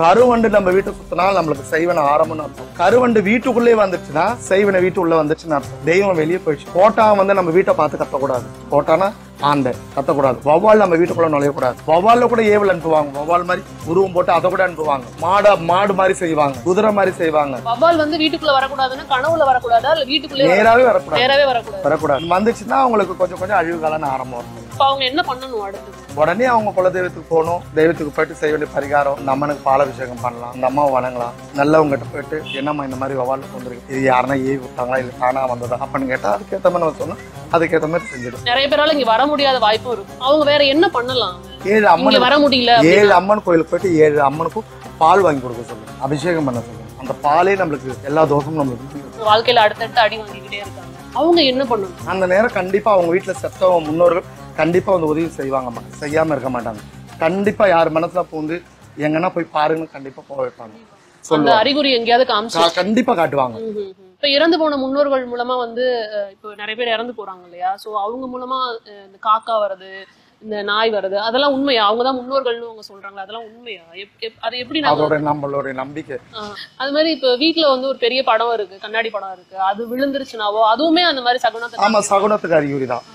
கருவண்டு நம்ம வீட்டுக்கு சுத்தினாலும் நம்மளுக்கு செய்வன ஆரம்பம்னு அர்த்தம். கருவண்டு வீட்டுக்குள்ளே வந்துச்சுன்னா செய்வன வீட்டு உள்ள வந்துச்சுன்னு அர்த்தம். தெய்வம் வெளியே போயிடுச்சு. கோட்டா நம்ம வீட்டை பார்த்து கத்தக்கூடாது. கோட்டானா ஆண்ட கத்தக்கூடாது. வௌவால் நம்ம வீட்டுக்குள்ள நுழையக்கூடாது. வௌவால்ல கூட ஏவல் அனுப்புவாங்க. வௌவால் மாதிரி உருவம் போட்டு அதை கூட அனுப்புவாங்க. மாடு மாதிரி செய்வாங்க, குதிரை மாதிரி செய்வாங்க. வௌவால் வீட்டுக்குள்ள வரக்கூடாதுன்னா கனவுல வரக்கூடாதா இல்ல வீட்டுக்குள்ளே நேராவே வரக்கூடாது. வரக்கூடாது. வந்துச்சுன்னா அவங்களுக்கு கொஞ்சம் கொஞ்சம் அழிவு காலம் ஆரம்பம் இருக்கும். அவங்க என்ன பண்ணணும் அடுத்து? உடனே அவங்க குல தெய்வத்துக்கு போகணும். தெய்வத்துக்கு போயிட்டு செய்ய வேண்டிய பரிகாரம். இந்த அம்மனுக்கு பாலாபிஷேகம் பண்ணலாம். இந்த அம்மாவை வணங்கலாம். நல்லவங்ககிட்ட போயிட்டு என்னம்மா இந்த மாதிரி வௌவாலுக்கு வந்துருக்கு, இது யாருன்னா ஏவி விட்டாங்களா இல்ல தானா வந்ததா அப்படின்னு கேட்டா அதுக்கேற்ற மாதிரி நம்ம சொன்னோம். அதுக்கேற்ற மாதிரி செஞ்சிடும். நிறைய பேரால இங்க வர முடியாத வாய்ப்பும் இருக்கும். அவங்க வேற என்ன பண்ணலாம்? 7 அம்மன் வர முடியல. 7 அம்மன் கோயிலுக்கு போயிட்டு 7 அம்மனுக்கும் பால் வாங்கி கொடுக்க சொல்லுங்க. அபிஷேகம் பண்ண சொல்லுங்க. அந்த பாலே நம்மளுக்கு எல்லா தோஷமும் நம்மளுக்கு வாழ்க்கையில அடுத்தடுத்து அடி வாங்கிக்கிட்டே இருக்காங்க. அவங்க என்ன பண்ணணும்? அந்த நேரம் கண்டிப்பா அவங்க வீட்டுல செத்தவங்க முன்னோர்கள் கண்டிப்பா உதவி செய்வாங்கம்மா. செய்யாம இருக்க மாட்டாங்க. கண்டிப்பா யார் மனசுல பூந்து எங்கன்னா போய் பாருங்கன்னு கண்டிப்பா போக வைப்பாங்க. அந்த அறிகுறி எங்கேயாவது காமிச்சு கண்டிப்பா காட்டுவாங்க. இப்ப இறந்து போன முன்னோர்கள் மூலமா இப்போ நிறைய பேர் இறந்து போறாங்க இல்லையா? சோ அவங்க மூலமா இந்த காக்கா வருது, இந்த நாய் வருது, அதெல்லாம் உண்மையா? அவங்கதான் முன்னோர்கள்னு அவங்க சொல்றாங்களா? அதெல்லாம் உண்மையா? அது எப்படி? அதோட நம்மளோட நம்பிக்கை. அது மாதிரி இப்ப வீட்டுல ஒரு பெரிய படம் இருக்கு, கண்ணாடி படம் இருக்கு, அது விழுந்துருச்சுனாவோ அதுவுமே அந்த மாதிரி சகுனத்துக்கு? ஆமா, சகுனத்துக்கு அறிகுறிதான்.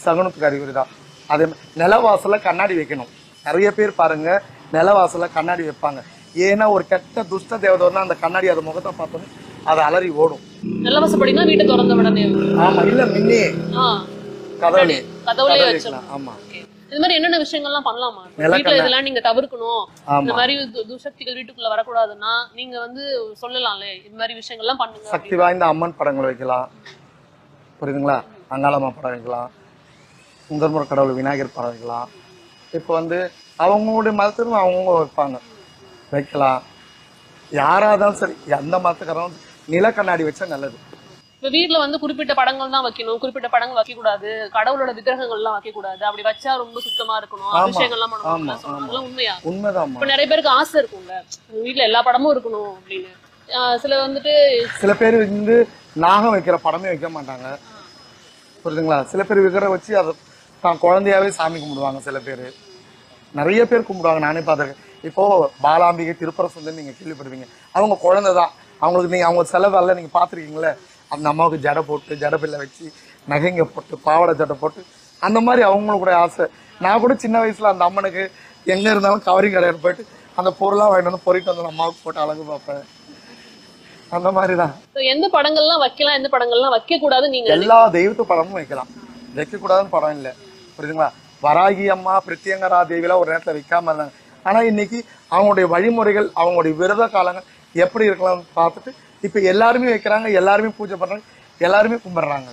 சகுனத்துக்கு அறிகுறிதான். அதே நிலவாசல கண்ணாடி வைக்கணும். நிறைய பேர் பாருங்க நிலவாசல கண்ணாடி வைப்பாங்க. ஏன்னா ஒரு கெட்ட துஷ்ட தேவதோர்னா அந்த கண்ணாடி அது முகத்தை பார்த்தோன்னு அது அலறி ஓடும். நிலவாசப்படினா வீட்டை திறந்த விடனே. ஆமா, இல்ல முன்னே கதவுலயே வச்சிடலாம். ஆமா. இது மாதிரி என்னென்ன விஷயங்கள்லாம் பண்ணலாமா வீட்டுல? இதெல்லாம் நீங்க தவிர்க்கணும். இந்த மாதிரி துசக்திகள் வீட்டுக்குள்ள வரக்கூடாதுன்னா நீங்க சொல்லலாம்ல, இது மாதிரி விஷயங்கள்லாம் பண்ணுங்க. சக்தி வாய்ந்த அம்மன் படங்கள் வைக்கலாம், புரியுதுங்களா? அங்காளம்மா படம் வைக்கலாம், சுந்தரமுறை கடவுள் விநாயகர் படம் வைக்கலாம். இப்போ அவங்களுடைய மதத்திலும் அவங்கவுங்க வைப்பாங்க, வைக்கலாம். யாராதான் சரி, எந்த மதத்துக்காரரும் நில கண்ணாடி வச்சா நல்லது. இப்ப வீட்டுல குறிப்பிட்ட படங்கள் தான் வைக்கணும், குறிப்பிட்ட படங்கள் வைக்க கூடாது, கடவுளோட விக்கிரகங்கள் எல்லாம் வைக்க கூடாது, அப்படி வச்சா ரொம்ப சுத்தமா இருக்கணும், அபிஷேகம்லாம் பண்ணணும். உண்மையா? உண்மைதான். இப்ப நிறைய பேருக்கு ஆசை இருக்குங்க, வீட்டுல எல்லா படமும் இருக்கணும் அப்படின்னு. சில பேர் நாகம் வைக்கிற படமே வைக்க மாட்டாங்க, புரியுதுங்களா? சில பேர் விக்கிரகம் வச்சு அதை தான் குழந்தையாவே சாமி கும்பிடுவாங்க. சில பேர், நிறைய பேர் கும்பிடுவாங்க. நானே பார்த்துருக்கேன். இப்போ பாலாம்பிகை, திருப்பர சுந்தரி நீங்க கேள்விப்படுவீங்க. அவங்க குழந்தைதான். அவங்களுக்கு நீங்க அவங்க செலவெல்லாம் நீங்க பாத்துருக்கீங்களே. அந்த அம்மாவுக்கு ஜடை போட்டு, ஜடை பிள்ளை வச்சு, நகைங்க போட்டு, பாவாடை ஜடை போட்டு, அந்த மாதிரி அவங்களுக்கு கூட ஆசை. நான் கூட சின்ன வயசுல அந்த அம்மனுக்கு எங்க இருந்தாலும் கவரிங் கடையில் போயிட்டு அந்த பொருளாக வாங்கிட்டு பொறிட்டு வந்து அம்மாவுக்கு போட்டு அழகு பார்ப்பேன். அந்த மாதிரிதான். எந்த படங்கள்லாம் வைக்கலாம், எந்த படங்கள்லாம் வைக்க கூடாது? நீங்க எல்லா தெய்வத்து படமும் வைக்கலாம். வைக்க கூடாதுன்னு படம் இல்லை, புரியுதுங்களா? வராகி அம்மா, பிரித்தியங்கரா தேவிலாம் ஒரு நேரத்துல வைக்காம இருந்தாங்க. ஆனா இன்னைக்கு அவங்களுடைய வழிமுறைகள், அவங்களுடைய விரத காலங்கள் எப்படி இருக்கலாம்னு பார்த்துட்டு இப்ப எல்லாருமே வைக்கிறாங்க, எல்லாருமே பூஜை பண்றாங்க, எல்லாருமே கும்பிடுறாங்க.